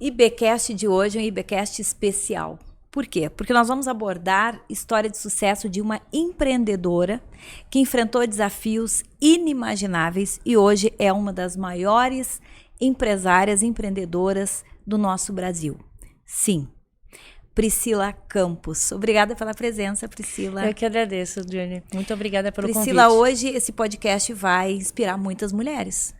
IBcast de hoje é um IBcast especial. Por quê? Porque nós vamos abordar história de sucesso de uma empreendedora que enfrentou desafios inimagináveis e hoje é uma das maiores empresárias empreendedoras do nosso Brasil. Sim, Priscila Campos. Obrigada pela presença, Priscila. Eu que agradeço, Johnny. Muito obrigada pelo Priscila, convite. hoje esse podcast vai inspirar muitas mulheres.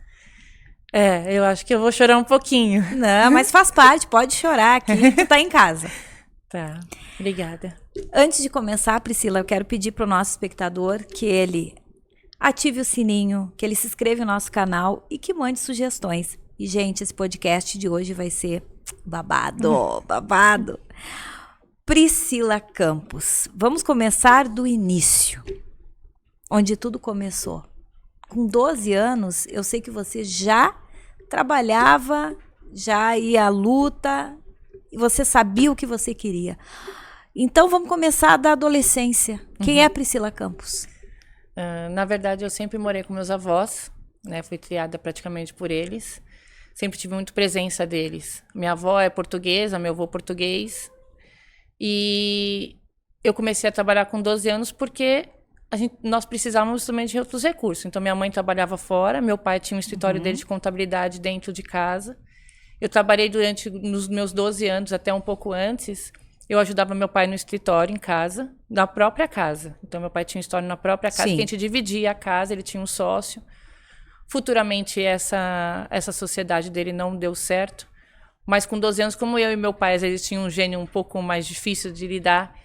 Eu acho que eu vou chorar um pouquinho. Não, mas faz parte, pode chorar aqui, tu tá em casa. Tá, obrigada. Antes de começar, Priscila, eu quero pedir para o nosso espectador que ele ative o sininho, que ele se inscreva no nosso canal e que mande sugestões. E, gente, esse podcast de hoje vai ser babado, babado. Priscila Campos, vamos começar do início, onde tudo começou. Com 12 anos, eu sei que você já trabalhava, já ia à luta, e você sabia o que você queria. Então, vamos começar da adolescência. Quem é a Priscila Campos? Na verdade, eu sempre morei com meus avós, né? Fui criada praticamente por eles. Sempre tive muito presença deles. Minha avó é portuguesa, meu avô português. E eu comecei a trabalhar com 12 anos porque nós precisávamos também de outros recursos. Então, minha mãe trabalhava fora, meu pai tinha um escritório dele de contabilidade dentro de casa. Eu trabalhei nos meus 12 anos, até um pouco antes, eu ajudava meu pai no escritório, em casa, na própria casa. Então, meu pai tinha um escritório na própria casa, que a gente dividia a casa, ele tinha um sócio. Futuramente, essa sociedade dele não deu certo. Mas com 12 anos, como eu e meu pai, às vezes, tinham um gênio um pouco mais difícil de lidar,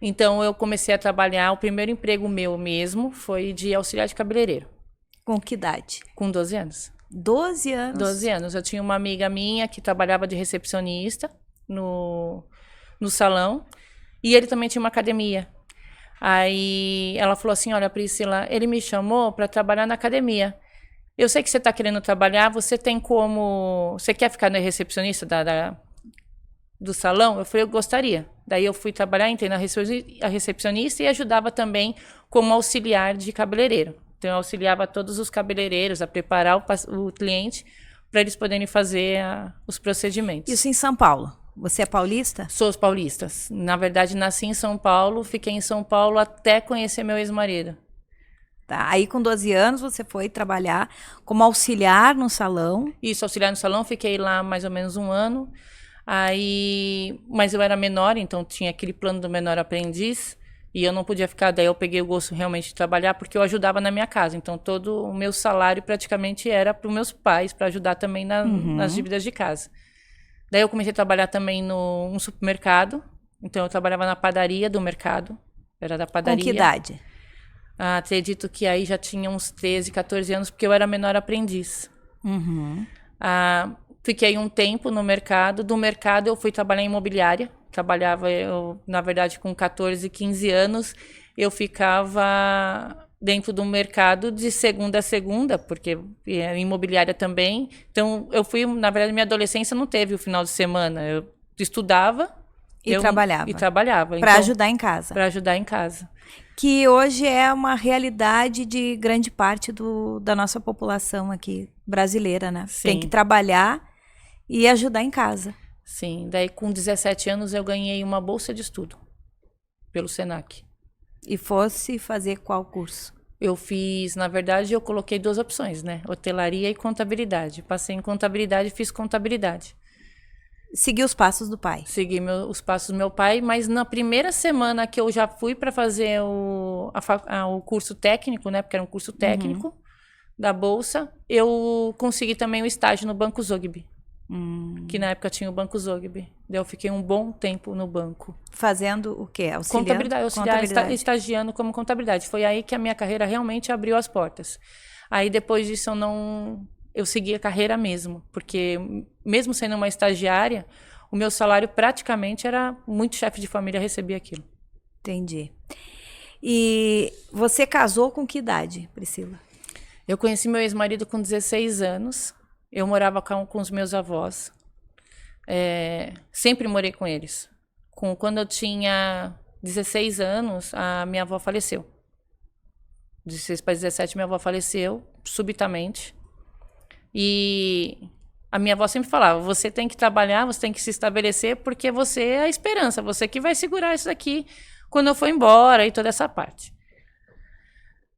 então eu comecei a trabalhar. O primeiro emprego meu mesmo foi de auxiliar de cabeleireiro. Com que idade? Com 12 anos. 12 anos? 12 anos. Eu tinha uma amiga minha que trabalhava de recepcionista no salão e ele também tinha uma academia. Aí ela falou assim, olha, Priscila, ele me chamou para trabalhar na academia. Eu sei que você está querendo trabalhar, você quer ficar na recepcionista do salão? Eu falei, eu gostaria. Daí eu fui trabalhar, entrei na recepcionista e ajudava também como auxiliar de cabeleireiro. Então eu auxiliava todos os cabeleireiros a preparar o cliente para eles poderem fazer os procedimentos. Isso em São Paulo. Você é paulista? Sou paulista. Na verdade, nasci em São Paulo, fiquei em São Paulo até conhecer meu ex-marido. Tá. Aí com 12 anos você foi trabalhar como auxiliar no salão. Isso, auxiliar no salão, fiquei lá mais ou menos um ano. Mas eu era menor, então tinha aquele plano do menor aprendiz. E eu não podia ficar, daí eu peguei o gosto realmente de trabalhar, porque eu ajudava na minha casa. Então todo o meu salário praticamente era para os meus pais, para ajudar também nas dívidas de casa. Daí eu comecei a trabalhar também num supermercado. Então eu trabalhava na padaria do mercado. Era da padaria. Com que idade? Acredito que aí já tinha uns 13, 14 anos, porque eu era menor aprendiz. Fiquei um tempo no mercado. Do mercado eu fui trabalhar em imobiliária. Na verdade, com 14, 15 anos, eu ficava dentro do mercado de segunda a segunda, porque imobiliária também. Então, na verdade, minha adolescência não teve o final de semana. Eu estudava e trabalhava. Para então, ajudar em casa. Para ajudar em casa. Que hoje é uma realidade de grande parte da nossa população aqui brasileira, né? Sim. Tem que trabalhar e ajudar em casa. Sim, daí com 17 anos eu ganhei uma bolsa de estudo pelo Senac. E fosse fazer qual curso? Eu fiz, na verdade, eu coloquei 2 opções, né? Hotelaria e contabilidade. Passei em contabilidade e fiz contabilidade. Segui os passos do pai. Segui os passos do meu pai, mas na primeira semana que eu já fui para fazer o curso técnico, né? Porque era um curso técnico da bolsa, eu consegui também o estágio no Banco Zogby. Que na época tinha o Banco Zogby. Daí eu fiquei um bom tempo no banco. Fazendo o quê? Contabilidade. Estagiando como contabilidade. Foi aí que a minha carreira realmente abriu as portas. Aí depois disso eu segui a carreira mesmo. Porque mesmo sendo uma estagiária, o meu salário praticamente era muito chefe de família receber aquilo. Entendi. E você casou com que idade, Priscila? Eu conheci meu ex-marido com 16 anos. Eu morava com os meus avós. Sempre morei com eles. Quando eu tinha 16 anos, a minha avó faleceu. 16 para 17, minha avó faleceu subitamente. E A minha avó sempre falava, você tem que trabalhar, você tem que se estabelecer, porque você é a esperança, você que vai segurar isso aqui quando eu for embora e toda essa parte.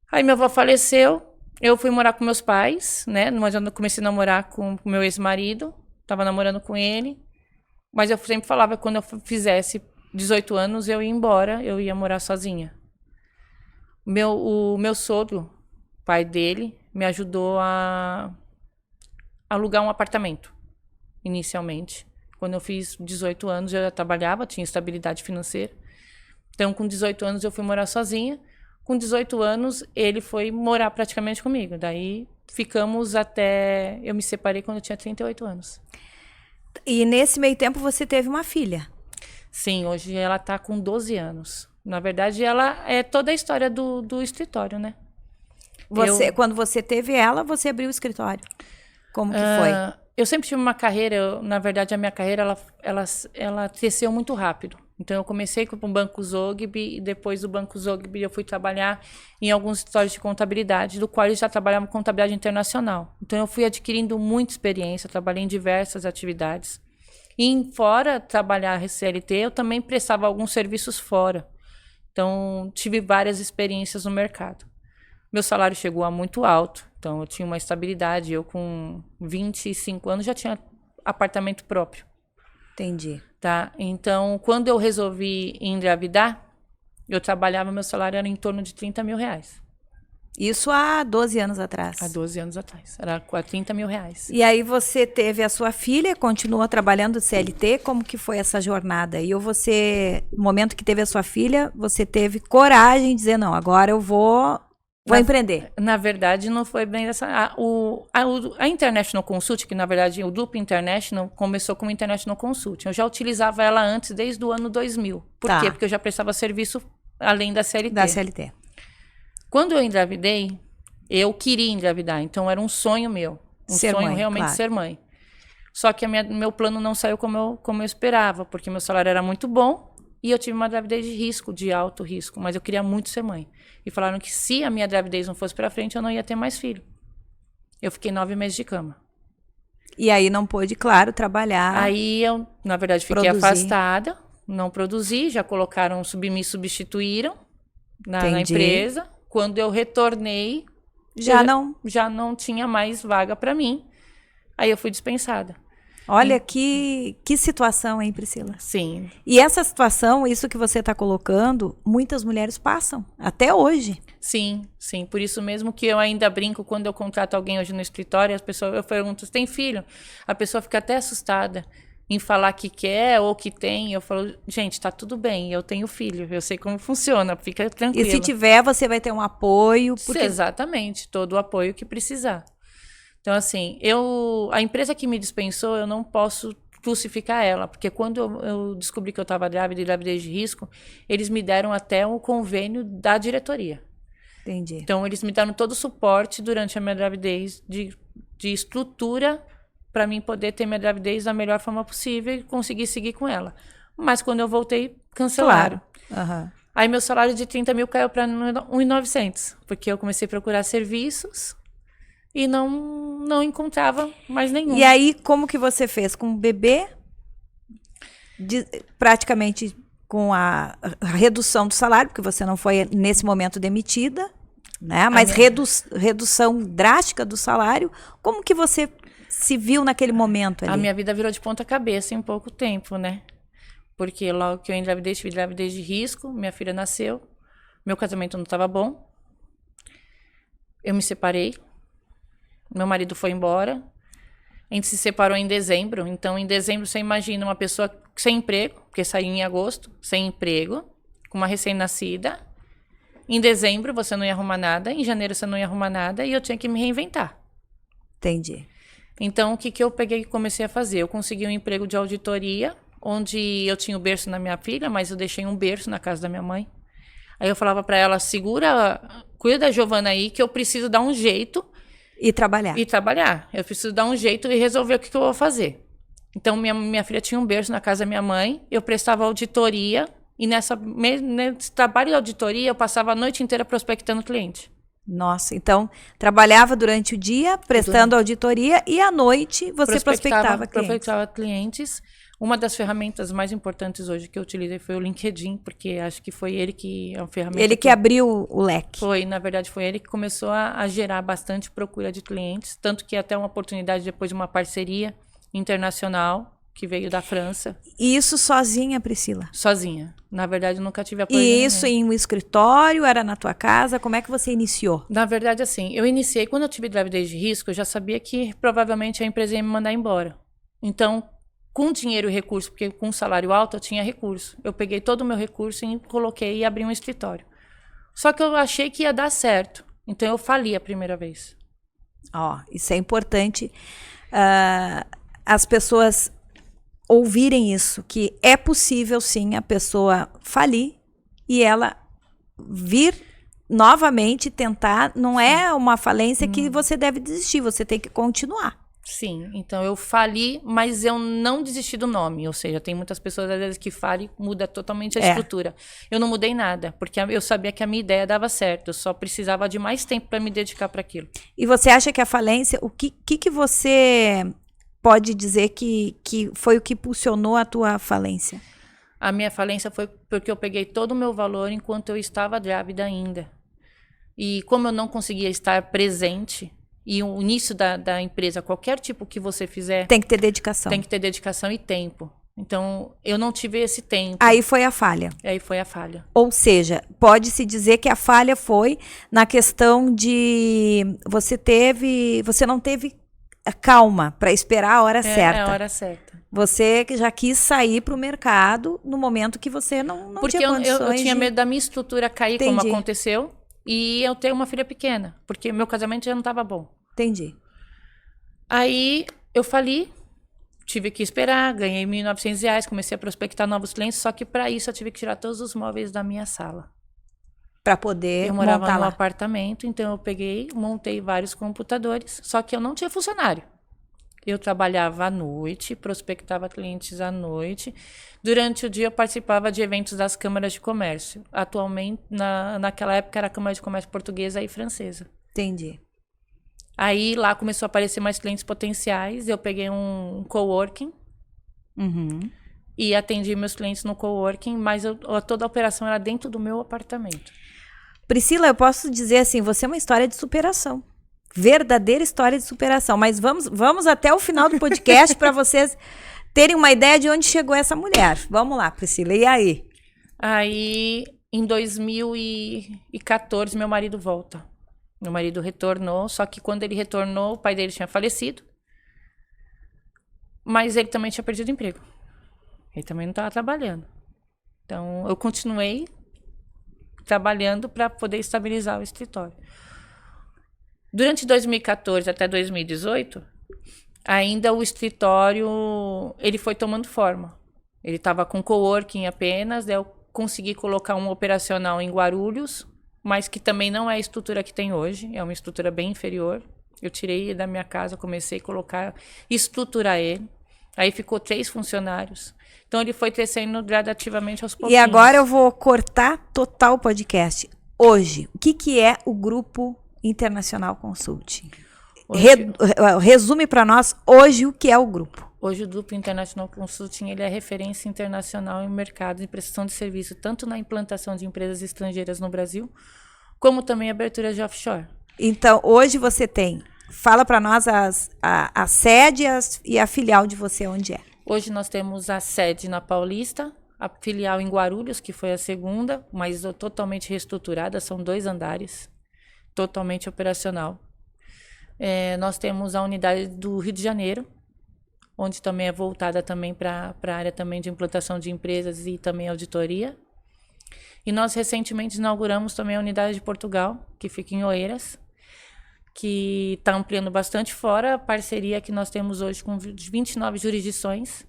Aí minha avó faleceu, eu fui morar com meus pais, né? Mas eu comecei a namorar com o meu ex-marido, estava namorando com ele, mas eu sempre falava que quando eu fizesse 18 anos, eu ia embora, eu ia morar sozinha. O meu sogro, pai dele, me ajudou a alugar um apartamento, inicialmente. Quando eu fiz 18 anos, eu já trabalhava, tinha estabilidade financeira. Então, com 18 anos, eu fui morar sozinha. Com 18 anos, ele foi morar praticamente comigo. Daí, ficamos até... Eu me separei quando eu tinha 38 anos. E nesse meio tempo, você teve uma filha. Sim, hoje ela está com 12 anos. Na verdade, ela é toda a história do escritório, né? Quando você teve ela, você abriu o escritório. Como que foi? Eu sempre tive uma carreira, na verdade a minha carreira ela cresceu muito rápido. Então eu comecei com o Banco Zogby e depois do Banco Zogby eu fui trabalhar em alguns escritórios de contabilidade, do qual eu já trabalhava com contabilidade internacional. Então eu fui adquirindo muita experiência, trabalhei em diversas atividades. E fora trabalhar CLT, eu também prestava alguns serviços fora. Então tive várias experiências no mercado. Meu salário chegou a muito alto, então eu tinha uma estabilidade. Eu, com 25 anos, já tinha apartamento próprio. Entendi. Tá? Então, quando eu resolvi engravidar, eu trabalhava, meu salário era em torno de 30 mil reais. Isso há 12 anos atrás. Há 12 anos atrás. Era 30 mil reais. E aí você teve a sua filha, continua trabalhando CLT, como que foi essa jornada? E você, no momento que teve a sua filha, você teve coragem de dizer, não, agora eu vou empreender. Na verdade, não foi bem essa. A International Consult, que na verdade o grupo International começou como International Consult. Eu já utilizava ela antes, desde o ano 2000. Por quê? Porque eu já prestava serviço além da CLT. Da CLT. Quando eu engravidei, eu queria engravidar. Então era um sonho meu. Ser sonho mãe, realmente claro. ser mãe. Só que meu plano não saiu como eu esperava, porque meu salário era muito bom. E eu tive uma gravidez de risco, de alto risco, mas eu queria muito ser mãe. E falaram que se a minha gravidez não fosse pra frente, eu não ia ter mais filho. Eu fiquei 9 meses de cama. E aí não pôde, claro, trabalhar. Aí eu, na verdade, fiquei afastada, não produzi, já colocaram, me substituíram na empresa. Quando eu retornei, já não tinha mais vaga pra mim. Aí eu fui dispensada. Olha que situação, hein, Priscila? Sim. E essa situação, isso que você está colocando, muitas mulheres passam, até hoje. Sim, sim. Por isso mesmo que eu ainda brinco quando eu contrato alguém hoje no escritório, eu pergunto, você tem filho? A pessoa fica até assustada em falar que quer ou que tem. Eu falo, gente, tá tudo bem, eu tenho filho, eu sei como funciona, fica tranquila. E se tiver, você vai ter um apoio. Exatamente, todo o apoio que precisar. Então, assim, a empresa que me dispensou, eu não posso crucificar ela, porque quando eu descobri que eu estava grávida e gravidez de risco, eles me deram até um convênio da diretoria. Entendi. Então, eles me deram todo o suporte durante a minha gravidez de estrutura para mim poder ter minha gravidez da melhor forma possível e conseguir seguir com ela. Mas quando eu voltei, cancelaram. Claro. Uhum. Aí meu salário de 30 mil caiu para 1.900, porque eu comecei a procurar serviços e não encontrava mais nenhum. E aí, como que você fez? Com o bebê, praticamente com a redução do salário, porque você não foi, nesse momento, demitida, né? Mas redução drástica do salário. Como que você se viu naquele momento ali? A minha vida virou de ponta cabeça em pouco tempo, né? Porque logo que eu engravidei, tive gravidez de risco, minha filha nasceu, meu casamento não estava bom, eu me separei, meu marido foi embora, a gente se separou em dezembro. Então, em dezembro, você imagina uma pessoa sem emprego, porque saiu em agosto, sem emprego, com uma recém-nascida. Em dezembro, você não ia arrumar nada, em janeiro, você não ia arrumar nada, e eu tinha que me reinventar. Entendi. Então, o que eu peguei e comecei a fazer? Eu consegui um emprego de auditoria, onde eu tinha o berço na minha filha, mas eu deixei um berço na casa da minha mãe. Aí eu falava para ela, cuida da Giovana aí, que eu preciso dar um jeito. E trabalhar. Eu preciso dar um jeito e resolver o que eu vou fazer. Então, minha filha tinha um berço na casa da minha mãe, eu prestava auditoria, e nesse trabalho de auditoria, eu passava a noite inteira prospectando cliente. Nossa, então trabalhava durante o dia prestando auditoria e à noite você prospectava clientes. Prospectava clientes. Uma das ferramentas mais importantes hoje que eu utilizei foi o LinkedIn, porque acho que foi ele que é uma ferramenta. Ele que abriu o leque. Na verdade, foi ele que começou a gerar bastante procura de clientes, tanto que até uma oportunidade depois de uma parceria internacional que veio da França. E isso sozinha, Priscila? Sozinha. Na verdade, eu nunca tive apoio. E isso em um escritório? Era na tua casa? Como é que você iniciou? Na verdade, assim, eu iniciei, quando eu tive gravidez de risco, eu já sabia que provavelmente a empresa ia me mandar embora. Então, com dinheiro e recurso, porque com um salário alto eu tinha recurso. Eu peguei todo o meu recurso e coloquei e abri um escritório. Só que eu achei que ia dar certo. Então eu fali a primeira vez. Isso é importante. As pessoas ouvirem isso, que é possível sim a pessoa falir e ela vir novamente tentar. Não é uma falência que você deve desistir, você tem que continuar. Sim, então eu fali, mas eu não desisti do nome. Ou seja, tem muitas pessoas às vezes que falam e muda totalmente a estrutura. Eu não mudei nada, porque eu sabia que a minha ideia dava certo. Eu só precisava de mais tempo para me dedicar para aquilo. E você acha que a falência, o que você pode dizer que foi o que impulsionou a tua falência? A minha falência foi porque eu peguei todo o meu valor enquanto eu estava grávida ainda. E como eu não conseguia estar presente... E o início da empresa, qualquer tipo que você fizer... Tem que ter dedicação. Tem que ter dedicação e tempo. Então, eu não tive esse tempo. Aí foi a falha. Aí foi a falha. Ou seja, pode-se dizer que a falha foi na questão de você não teve calma para esperar a hora certa. É a hora certa. Você que já quis sair para o mercado no momento que você não tinha condições. Porque eu tinha medo da minha estrutura cair, como aconteceu. E eu tenho uma filha pequena, porque meu casamento já não estava bom. Entendi. Aí eu fali, tive que esperar, ganhei R$1.900, comecei a prospectar novos clientes, só que para isso eu tive que tirar todos os móveis da minha sala. Para poder eu morava montar num lá. apartamento, então eu peguei, montei vários computadores, só que eu não tinha funcionário. Eu trabalhava à noite, prospectava clientes à noite. Durante o dia eu participava de eventos das câmaras de comércio. Atualmente, naquela época era a Câmara de Comércio Portuguesa e Francesa. Entendi. Aí lá começou a aparecer mais clientes potenciais. Eu peguei um coworking e atendi meus clientes no coworking, mas toda a operação era dentro do meu apartamento. Priscila, eu posso dizer assim, você é uma história de superação. Verdadeira história de superação. Mas vamos até o final do podcast para vocês terem uma ideia de onde chegou essa mulher. Vamos lá, Priscila. E aí? Aí, em 2014, meu marido volta. Meu marido retornou, só que quando ele retornou, o pai dele tinha falecido. Mas ele também tinha perdido o emprego. Ele também não estava trabalhando. Então, eu continuei trabalhando para poder estabilizar o escritório. Durante 2014 até 2018, ainda o escritório ele foi tomando forma. Ele estava com coworking apenas, daí eu consegui colocar um operacional em Guarulhos, mas que também não é a estrutura que tem hoje, é uma estrutura bem inferior. Eu tirei ele da minha casa, comecei a estruturar ele. Aí ficou 3 funcionários. Então ele foi crescendo gradativamente aos pouquinhos. E agora eu vou cortar total o podcast. Hoje, o que é o Grupo Internacional Consulting? Resume para nós hoje o que é o grupo. Hoje o Grupo International Consulting ele é referência internacional em mercado de prestação de serviço, tanto na implantação de empresas estrangeiras no Brasil, como também abertura de offshore. Então, hoje você tem, fala para nós a sede e a filial de você, onde é? Hoje nós temos a sede na Paulista, a filial em Guarulhos, que foi a segunda, mas totalmente reestruturada, são 2 andares. Totalmente operacional. Nós temos a unidade do Rio de Janeiro, onde também é voltada também para a área também de implantação de empresas e também auditoria. E nós recentemente inauguramos também a unidade de Portugal, que fica em Oeiras, que está ampliando bastante, fora a parceria que nós temos hoje com 29 jurisdições,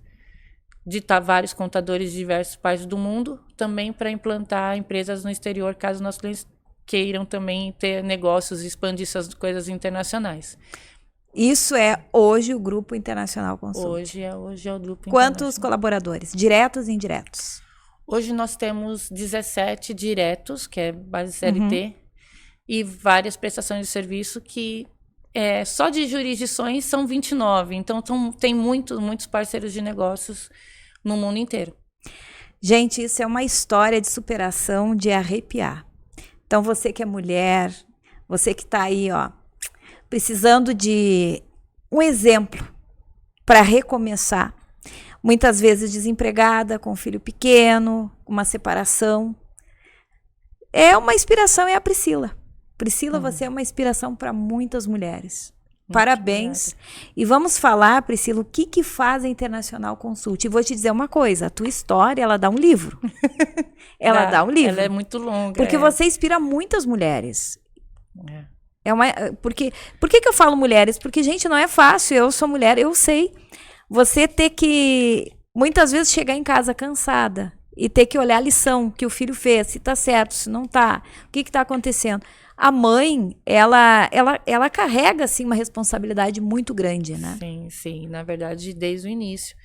de vários contadores de diversos países do mundo, também para implantar empresas no exterior, caso nossos clientes queiram também ter negócios e expandir essas coisas internacionais. Isso é hoje o Grupo Internacional Consulting. Hoje é o Grupo Quantos colaboradores? Diretos e indiretos? Hoje nós temos 17 diretos, que é base CLT, e várias prestações de serviço que só de jurisdições são 29. Então, tem muitos parceiros de negócios no mundo inteiro. Gente, isso é uma história de superação de arrepiar. Então, você que é mulher, você que está aí, ó, precisando de um exemplo para recomeçar, muitas vezes desempregada, com um filho pequeno, uma separação, é uma inspiração, é a Priscila. Priscila, você é uma inspiração para muitas mulheres. Parabéns. E vamos falar, Priscila, o que faz a Internacional Consult. E vou te dizer uma coisa, a tua história, ela dá um livro. Ela dá um livro. Ela é muito longa. Porque você inspira muitas mulheres. Por que eu falo mulheres? Porque, gente, não é fácil. Eu sou mulher, eu sei. Você ter que, muitas vezes, chegar em casa cansada e ter que olhar a lição que o filho fez, se tá certo, se não tá, o que tá acontecendo. A mãe, ela carrega, assim, uma responsabilidade muito grande, né? Sim. Na verdade, desde o início.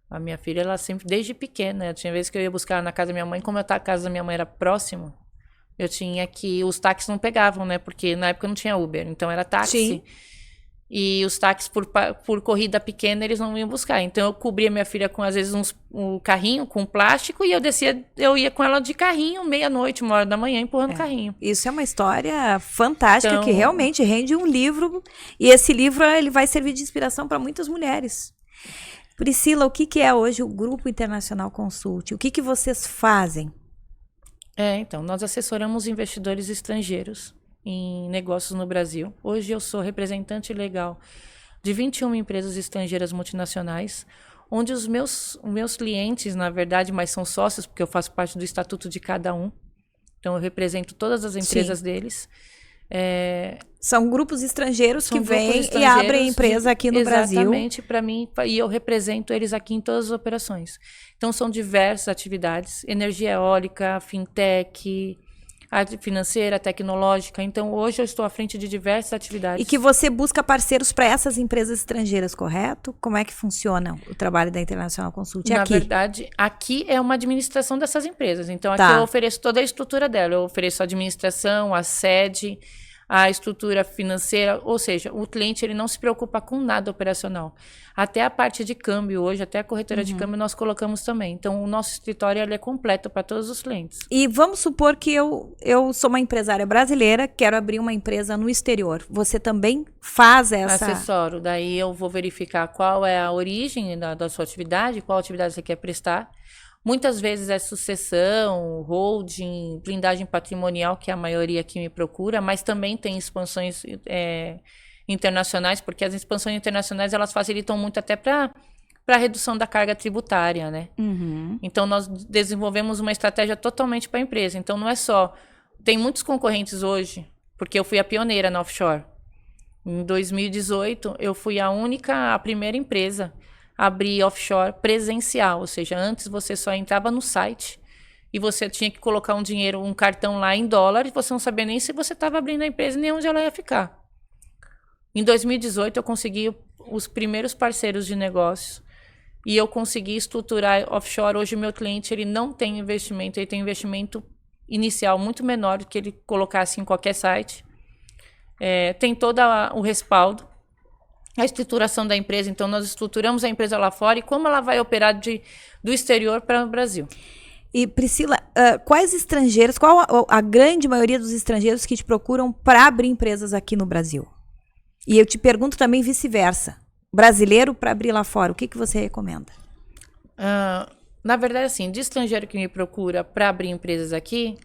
A minha filha, ela sempre, desde pequena, tinha vezes que eu ia buscar ela na casa da minha mãe, como a casa da minha mãe era próxima, eu tinha que, os táxis não pegavam, né? Porque na época não tinha Uber, então era táxi. Sim. E os táxis, por corrida pequena, eles não iam buscar. Então, eu cobria minha filha com, às vezes, um carrinho com plástico e eu ia com ela de carrinho, meia-noite, 1h da manhã, empurrando o carrinho. Isso é uma história fantástica, que realmente rende um livro. E esse livro, ele vai servir de inspiração para muitas mulheres. Priscila, o que é hoje o Grupo Internacional Consult? O que vocês fazem? Então, nós assessoramos investidores estrangeiros em negócios no Brasil. Hoje eu sou representante legal de 21 empresas estrangeiras multinacionais, onde os meus clientes, na verdade, mas são sócios, porque eu faço parte do estatuto de cada um. Então, eu represento todas as empresas deles. São grupos estrangeiros que vêm e abrem empresa aqui no Brasil. Exatamente, para mim, e eu represento eles aqui em todas as operações. Então, são diversas atividades, energia eólica, fintech, arte financeira, tecnológica. Então, hoje eu estou à frente de diversas atividades. E que você busca parceiros para essas empresas estrangeiras, correto? Como é que funciona o trabalho da Internacional Consult aqui? Na verdade, aqui é uma administração dessas empresas. Então, aqui eu ofereço toda a estrutura dela. Eu ofereço a administração, a sede, a estrutura financeira, ou seja, o cliente ele não se preocupa com nada operacional. Até a parte de câmbio hoje, até a corretora de câmbio nós colocamos também. Então, o nosso escritório ele é completo para todos os clientes. E vamos supor que eu sou uma empresária brasileira, quero abrir uma empresa no exterior. Você também faz essa... Assessoro. Daí eu vou verificar qual é a origem da sua atividade, qual atividade você quer prestar. Muitas vezes é sucessão, holding, blindagem patrimonial, que é a maioria que me procura, mas também tem expansões internacionais, porque as expansões internacionais elas facilitam muito até para a redução da carga tributária, né? Então, nós desenvolvemos uma estratégia totalmente para a empresa. Então, não é só... Tem muitos concorrentes hoje, porque eu fui a pioneira na offshore. Em 2018, eu fui a primeira empresa abrir offshore presencial, ou seja, antes você só entrava no site e você tinha que colocar um cartão lá em dólar e você não sabia nem se você estava abrindo a empresa nem onde ela ia ficar. Em 2018 eu consegui os primeiros parceiros de negócios e eu consegui estruturar offshore. Hoje o meu cliente ele não tem investimento, ele tem investimento inicial muito menor do que ele colocasse em qualquer site. Tem todo o respaldo. A estruturação da empresa, então nós estruturamos a empresa lá fora e como ela vai operar do exterior para o Brasil. E Priscila, quais estrangeiros, qual a grande maioria dos estrangeiros que te procuram para abrir empresas aqui no Brasil? E eu te pergunto também vice-versa, brasileiro para abrir lá fora, o que você recomenda? Na verdade, assim, de estrangeiro que me procura para abrir empresas aqui,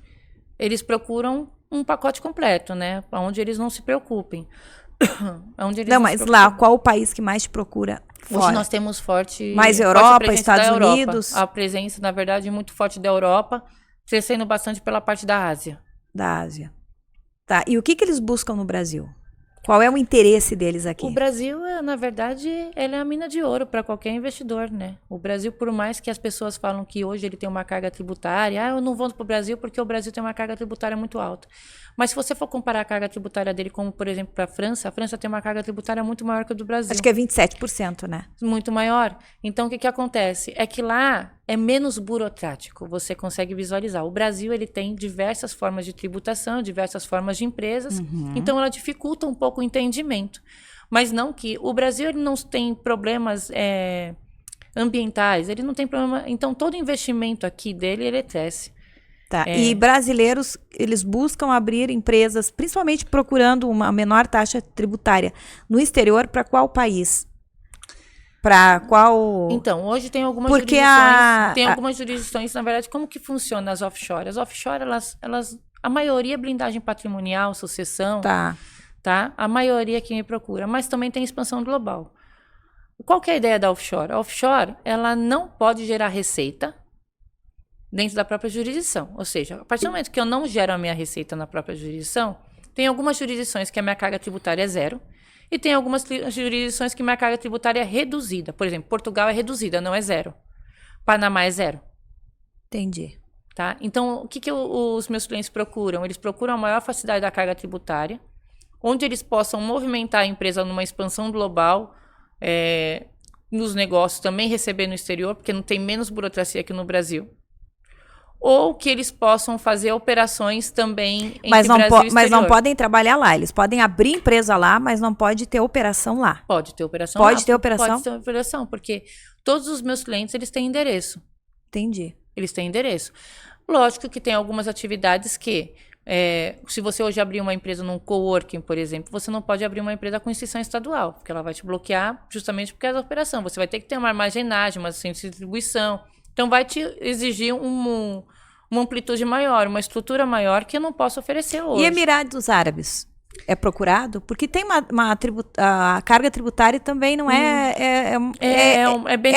eles procuram um pacote completo, né? Onde eles não se preocupem. Mas lá, qual o país que mais te procura fora? Hoje nós temos mais Europa, Estados Unidos. A presença, na verdade, muito forte da Europa, crescendo bastante pela parte da Ásia. Da Ásia. Tá. E o que eles buscam no Brasil? Qual é o interesse deles aqui? O Brasil, na verdade, ele é a mina de ouro para qualquer investidor, né? O Brasil, por mais que as pessoas falam que hoje ele tem uma carga tributária, eu não vou para o Brasil porque o Brasil tem uma carga tributária muito alta. Mas se você for comparar a carga tributária dele como, por exemplo, para a França tem uma carga tributária muito maior que a do Brasil. Acho que é 27%, né? Muito maior. Então, o que acontece? É que lá é menos burocrático, você consegue visualizar. O Brasil, ele tem diversas formas de tributação, diversas formas de empresas, então ela dificulta um pouco o entendimento. Mas não que o Brasil ele não tem problemas ambientais, ele não tem problema, então todo investimento aqui dele, ele cresce. Tá. E brasileiros, eles buscam abrir empresas, principalmente procurando uma menor taxa tributária no exterior, para qual país? Para qual... Então, hoje tem algumas jurisdições, na verdade, como que funciona as offshore? As offshore, elas a maioria é blindagem patrimonial, sucessão, tá? A maioria que me procura, mas também tem expansão global. Qual que é a ideia da offshore? A offshore, ela não pode gerar receita dentro da própria jurisdição. Ou seja, a partir do momento que eu não gero a minha receita na própria jurisdição, tem algumas jurisdições que a minha carga tributária é zero e tem algumas jurisdições que minha carga tributária é reduzida. Por exemplo, Portugal é reduzida, não é zero. Panamá é zero. Entendi. Tá? Então, o que os meus clientes procuram? Eles procuram a maior facilidade da carga tributária, onde eles possam movimentar a empresa numa expansão global, nos negócios também receber no exterior, porque não tem menos burocracia aqui no Brasil. Ou que eles possam fazer operações também entre Brasil e exterior. Mas não podem trabalhar lá. Eles podem abrir empresa lá, mas não pode ter operação lá. Pode ter operação lá. Pode ter operação, porque todos os meus clientes, eles têm endereço. Entendi. Eles têm endereço. Lógico que tem algumas atividades que, se você hoje abrir uma empresa num coworking, por exemplo, você não pode abrir uma empresa com instituição estadual, porque ela vai te bloquear justamente por causa da operação. Você vai ter que ter uma armazenagem, uma centro de distribuição. Então, vai te exigir uma amplitude maior, uma estrutura maior que eu não posso oferecer hoje. E Emirados Árabes? É procurado? Porque tem a carga tributária também não é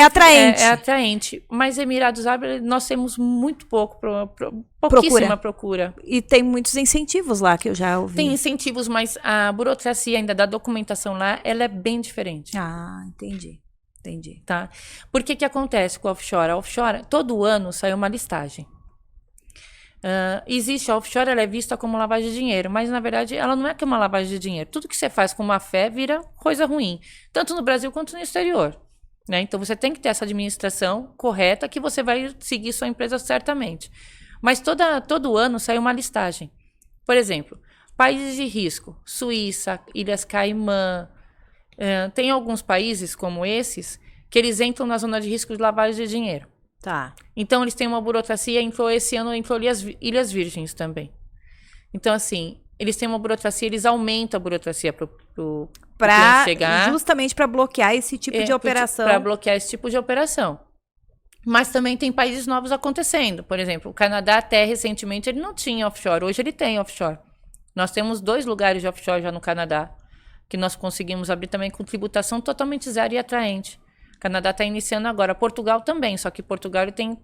atraente. É atraente. Mas Emirados Árabes, nós temos muito pouquíssima procura. E tem muitos incentivos lá, que eu já ouvi. Tem incentivos, mas a burocracia ainda da documentação lá, ela é bem diferente. Ah, entendi. Tá? Por que acontece com a offshore? A offshore, todo ano sai uma listagem. Existe a offshore, ela é vista como lavagem de dinheiro, mas na verdade ela não é que uma lavagem de dinheiro. Tudo que você faz com má fé vira coisa ruim, tanto no Brasil quanto no exterior. Né? Então você tem que ter essa administração correta que você vai seguir sua empresa certamente. Mas todo ano sai uma listagem. Por exemplo, países de risco, Suíça, Ilhas Caimã. Tem alguns países como esses que eles entram na zona de risco de lavagem de dinheiro. Tá. Então, eles têm uma burocracia, esse ano entrou Ilhas Virgens também. Então, assim, eles têm uma burocracia, eles aumentam a burocracia para o cliente chegar. Justamente para bloquear esse tipo de operação. Para bloquear esse tipo de operação. Mas também tem países novos acontecendo. Por exemplo, o Canadá até recentemente ele não tinha offshore, hoje ele tem offshore. Nós temos 2 lugares de offshore já no Canadá, que nós conseguimos abrir também com tributação totalmente zero e atraente. O Canadá está iniciando agora. Portugal também, só que Portugal ele tem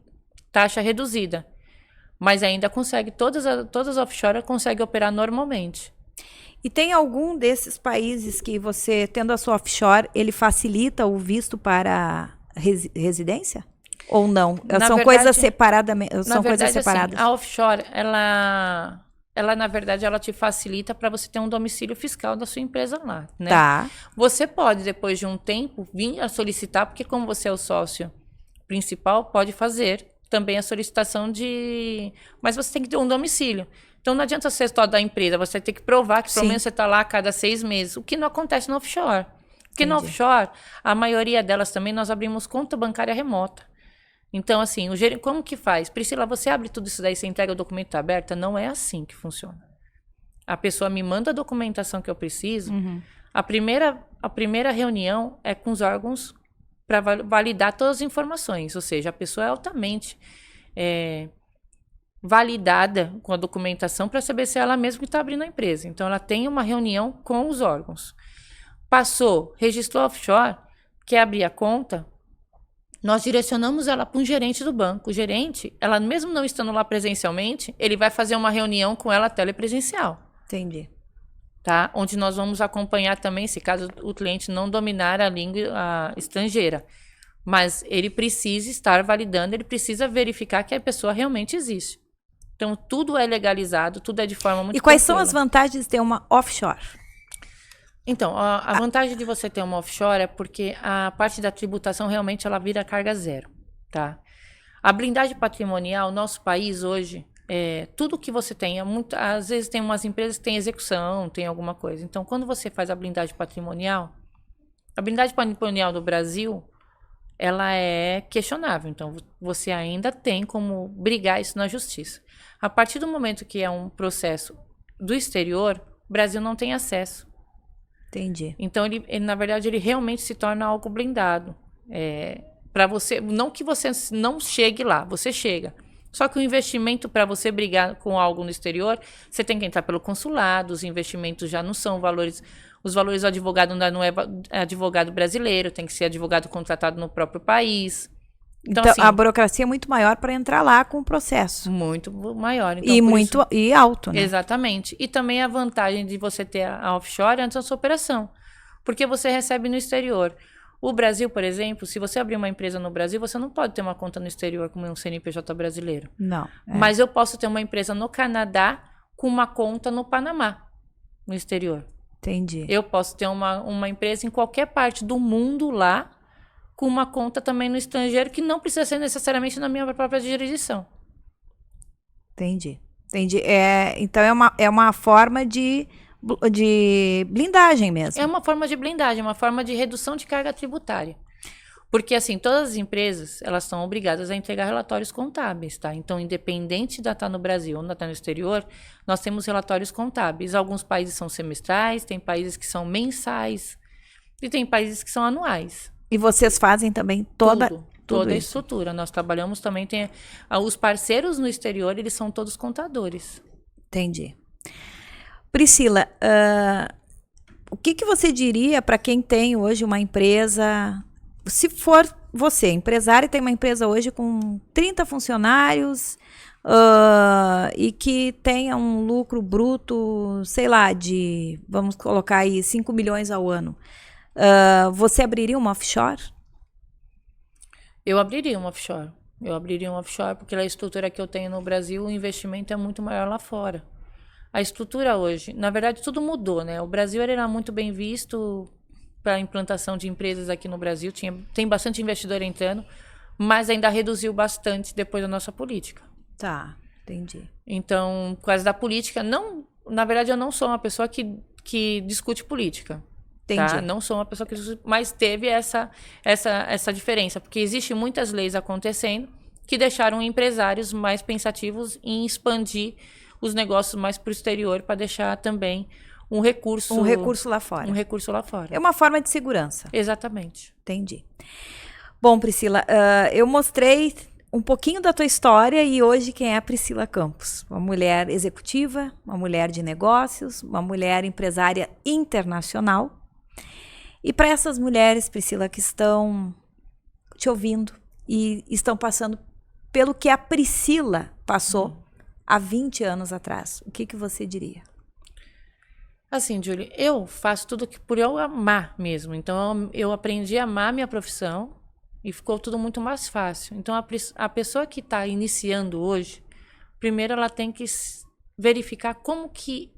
taxa reduzida. Mas ainda consegue, todas as offshore conseguem operar normalmente. E tem algum desses países que você, tendo a sua offshore, ele facilita o visto para residência? Ou não? São coisas separadas? São coisas separadas. Assim, a offshore, ela na verdade, ela te facilita para você ter um domicílio fiscal da sua empresa lá, né? Tá. Você pode, depois de um tempo, vir a solicitar, porque como você é o sócio principal, pode fazer também a solicitação de... Mas você tem que ter um domicílio. Então, não adianta você só da empresa, você tem que provar que pelo menos você está lá a cada 6 meses, o que não acontece no offshore. Porque no offshore, a maioria delas também, nós abrimos conta bancária remota. Então, assim, como que faz? Priscila, você abre tudo isso daí, você entrega o documento aberto? Não é assim que funciona. A pessoa me manda a documentação que eu preciso. A primeira reunião é com os órgãos para validar todas as informações. Ou seja, a pessoa é altamente validada com a documentação para saber se é ela mesma que está abrindo a empresa. Então, ela tem uma reunião com os órgãos. Passou, registrou offshore, quer abrir a conta... Nós direcionamos ela para um gerente do banco. O gerente, ela mesmo não estando lá presencialmente, ele vai fazer uma reunião com ela telepresencial. Entendi. Tá? Onde nós vamos acompanhar também, se caso o cliente não dominar a língua estrangeira. Mas ele precisa estar validando, ele precisa verificar que a pessoa realmente existe. Então, tudo é legalizado, tudo é de forma muito E quais são as vantagens de ter uma offshore? Então, a vantagem de você ter uma offshore é porque a parte da tributação realmente ela vira carga zero, tá? A blindagem patrimonial, nosso país hoje, tudo que você tem, às vezes tem umas empresas que têm execução, tem alguma coisa. Então, quando você faz a blindagem patrimonial do Brasil, ela é questionável. Então, você ainda tem como brigar isso na justiça. A partir do momento que é um processo do exterior, o Brasil não tem acesso. Entendi. Então, na verdade, ele realmente se torna algo blindado. Para você, não que você não chegue lá, você chega. Só que o investimento para você brigar com algo no exterior, você tem que entrar pelo consulado, os investimentos já não são valores. Os valores do advogado não é advogado brasileiro, tem que ser advogado contratado no próprio país. Então assim, a burocracia é muito maior para entrar lá com o processo. Muito maior. Então, e alto, né? Exatamente. E também a vantagem de você ter a offshore antes da sua operação. Porque você recebe no exterior. O Brasil, por exemplo, se você abrir uma empresa no Brasil, você não pode ter uma conta no exterior como um CNPJ brasileiro. Não. Mas eu posso ter uma empresa no Canadá com uma conta no Panamá, no exterior. Entendi. Eu posso ter uma empresa em qualquer parte do mundo lá, com uma conta também no estrangeiro, que não precisa ser necessariamente na minha própria jurisdição. Entendi. Então é uma forma de blindagem mesmo. É uma forma de blindagem, uma forma de redução de carga tributária. Porque, assim, todas as empresas, elas são obrigadas a entregar relatórios contábeis, tá? Então, independente de estar no Brasil ou de estar no exterior, nós temos relatórios contábeis. Alguns países são semestrais, tem países que são mensais e tem países que são anuais. E vocês fazem também toda a estrutura. Nós trabalhamos também, os parceiros no exterior, eles são todos contadores. Entendi. Priscila, o que você diria para quem tem hoje uma empresa, se for você, empresário, e tem uma empresa hoje com 30 funcionários e que tenha um lucro bruto, sei lá, vamos colocar aí, 5 milhões ao ano. Você abriria uma offshore? Eu abriria uma offshore. Porque a estrutura que eu tenho no Brasil, o investimento é muito maior lá fora. A estrutura hoje, na verdade, tudo mudou, né? O Brasil era muito bem visto para a implantação de empresas aqui no Brasil. Tem bastante investidor entrando, mas ainda reduziu bastante depois da nossa política. Tá, entendi. Então, por causa da política, na verdade, eu não sou uma pessoa que discute política. Entendi. Tá? Não sou uma pessoa que discute, mas teve essa diferença, porque existem muitas leis acontecendo que deixaram empresários mais pensativos em expandir os negócios mais para o exterior para deixar também um recurso lá fora. Um recurso lá fora. É uma forma de segurança. Exatamente. Entendi. Bom, Priscila, eu mostrei um pouquinho da tua história e hoje quem é a Priscila Campos? Uma mulher executiva, uma mulher de negócios, uma mulher empresária internacional. E para essas mulheres, Priscila, que estão te ouvindo e estão passando pelo que a Priscila passou há 20 anos atrás, o que você diria? Assim, Julie, eu faço tudo por eu amar mesmo. Então, eu aprendi a amar minha profissão e ficou tudo muito mais fácil. Então, a pessoa que está iniciando hoje, primeiro ela tem que verificar o que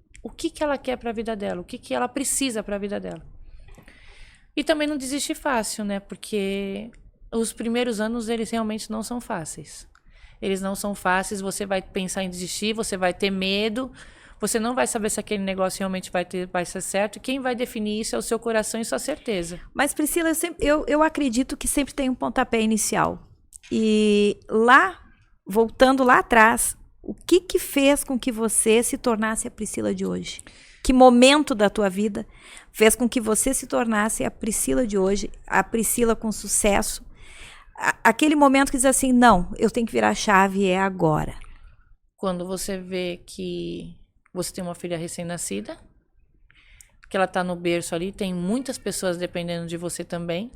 ela quer para a vida dela, o que ela precisa para a vida dela. E também não desistir fácil, né? Porque os primeiros anos, eles realmente não são fáceis. Eles não são fáceis, você vai pensar em desistir, você vai ter medo, você não vai saber se aquele negócio realmente vai ser certo. E quem vai definir isso é o seu coração e sua certeza. Mas, Priscila, eu acredito que sempre tem um pontapé inicial. E voltando lá atrás, o que fez com que você se tornasse a Priscila de hoje? Que momento da tua vida fez com que você se tornasse a Priscila de hoje, a Priscila com sucesso? Aquele momento que diz assim, não, eu tenho que virar a chave, é agora. Quando você vê que você tem uma filha recém-nascida, que ela está no berço ali, tem muitas pessoas dependendo de você também.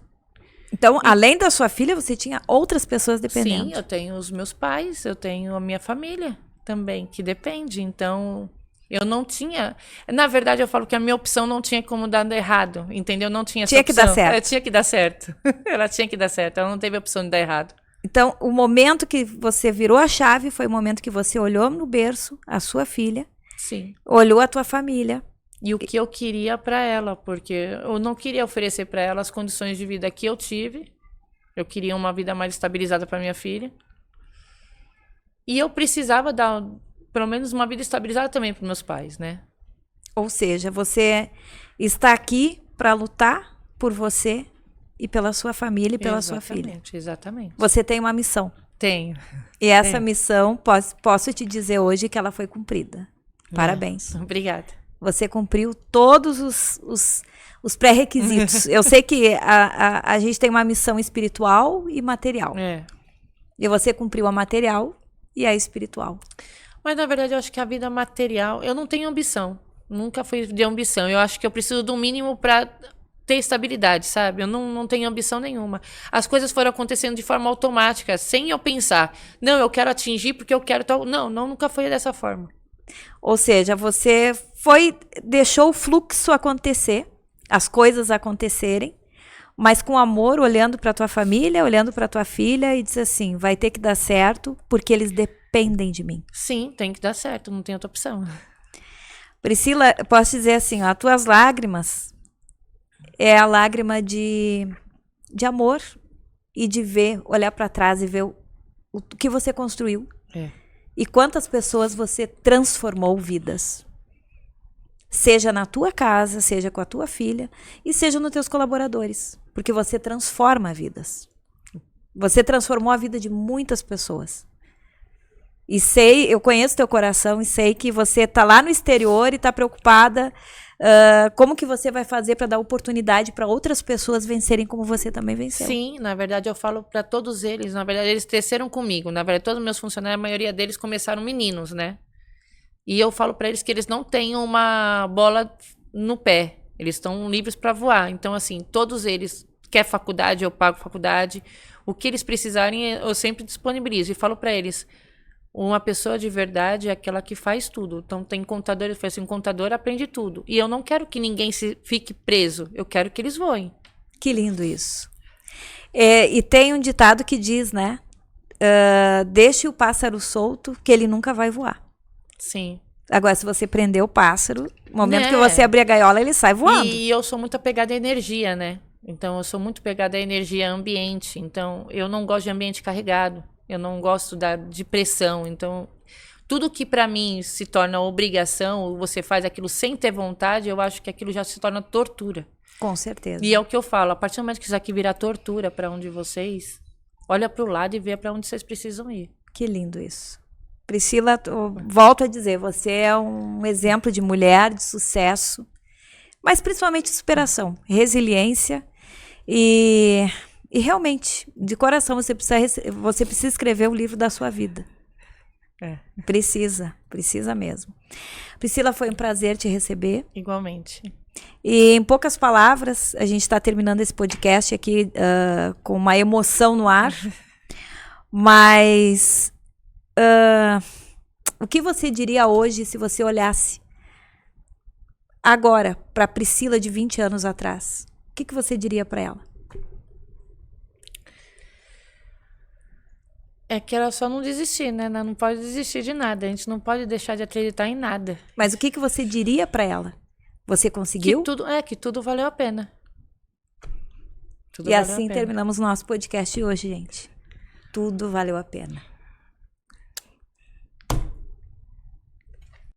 Então, além da sua filha, você tinha outras pessoas dependendo? Sim, eu tenho os meus pais, eu tenho a minha família também, que depende. Então, eu não tinha... Na verdade, eu falo que a minha opção não tinha como dar errado, entendeu? Não tinha essa opção. Tinha que dar certo. Tinha que dar certo. Ela tinha que dar certo, ela não teve opção de dar errado. Então, o momento que você virou a chave foi o momento que você olhou no berço a sua filha. Sim. Olhou a tua família. E o que eu queria para ela, porque eu não queria oferecer para ela as condições de vida que eu tive. Eu queria uma vida mais estabilizada para minha filha. E eu precisava dar, pelo menos, uma vida estabilizada também para meus pais, né? Ou seja, você está aqui para lutar por você e pela sua família e pela sua filha. Exatamente. Você tem uma missão. Tenho. E essa missão, posso te dizer hoje que ela foi cumprida. Parabéns. Obrigada. Você cumpriu todos os pré-requisitos. Eu sei que a gente tem uma missão espiritual e material. E você cumpriu a material e a espiritual. Mas, na verdade, eu acho que a vida material... Eu não tenho ambição. Nunca fui de ambição. Eu acho que eu preciso do mínimo para ter estabilidade, sabe? Eu não tenho ambição nenhuma. As coisas foram acontecendo de forma automática, sem eu pensar. Não, eu quero atingir porque eu quero tal... Não, nunca foi dessa forma. Ou seja, você deixou o fluxo acontecer, as coisas acontecerem, mas com amor, olhando para tua família, olhando para tua filha e diz assim, vai ter que dar certo porque eles dependem de mim. Sim, tem que dar certo, não tem outra opção. Priscila, posso dizer assim, ó, as tuas lágrimas é a lágrima de amor e de olhar para trás e ver o que você construiu. E quantas pessoas você transformou vidas. Seja na tua casa, seja com a tua filha e seja nos teus colaboradores. Porque você transforma vidas. Você transformou a vida de muitas pessoas. E eu conheço teu coração e sei que você está lá no exterior e está preocupada como que você vai fazer para dar oportunidade para outras pessoas vencerem como você também venceu. Sim, na verdade eu falo para todos eles, na verdade eles cresceram comigo, na verdade todos os meus funcionários, a maioria deles começaram meninos, né? E eu falo para eles que eles não têm uma bola no pé, eles estão livres para voar. Então assim, todos eles, quer faculdade, eu pago faculdade, o que eles precisarem eu sempre disponibilizo e falo para eles, uma pessoa de verdade é aquela que faz tudo. Então tem contador, eu falo assim, um contador aprende tudo. E eu não quero que ninguém fique preso, eu quero que eles voem. Que lindo isso. E tem um ditado que diz, né? Deixe o pássaro solto que ele nunca vai voar. Sim. Agora, se você prender o pássaro, no momento que você abrir a gaiola, ele sai voando. E eu sou muito apegada à energia, né? Então eu sou muito apegada à energia ambiente. Então eu não gosto de ambiente carregado. Eu não gosto de pressão. Então, tudo que para mim se torna obrigação, ou você faz aquilo sem ter vontade, eu acho que aquilo já se torna tortura. Com certeza. E é o que eu falo, a partir do momento que isso aqui virar tortura para um de vocês, olha para o lado e vê para onde vocês precisam ir. Que lindo isso. Priscila, volto a dizer, você é um exemplo de mulher, de sucesso, mas principalmente de superação, resiliência e realmente, de coração, você precisa escrever o livro da sua vida. Precisa mesmo. Priscila, foi um prazer te receber. Igualmente. E em poucas palavras, a gente está terminando esse podcast aqui com uma emoção no ar, mas o que você diria hoje se você olhasse agora para Priscila de 20 anos atrás? O que você diria para ela? É que ela só não desistir, né? Ela não pode desistir de nada. A gente não pode deixar de acreditar em nada. Mas o que você diria para ela? Você conseguiu? Que tudo valeu a pena. E assim terminamos o nosso podcast de hoje, gente. Tudo valeu a pena.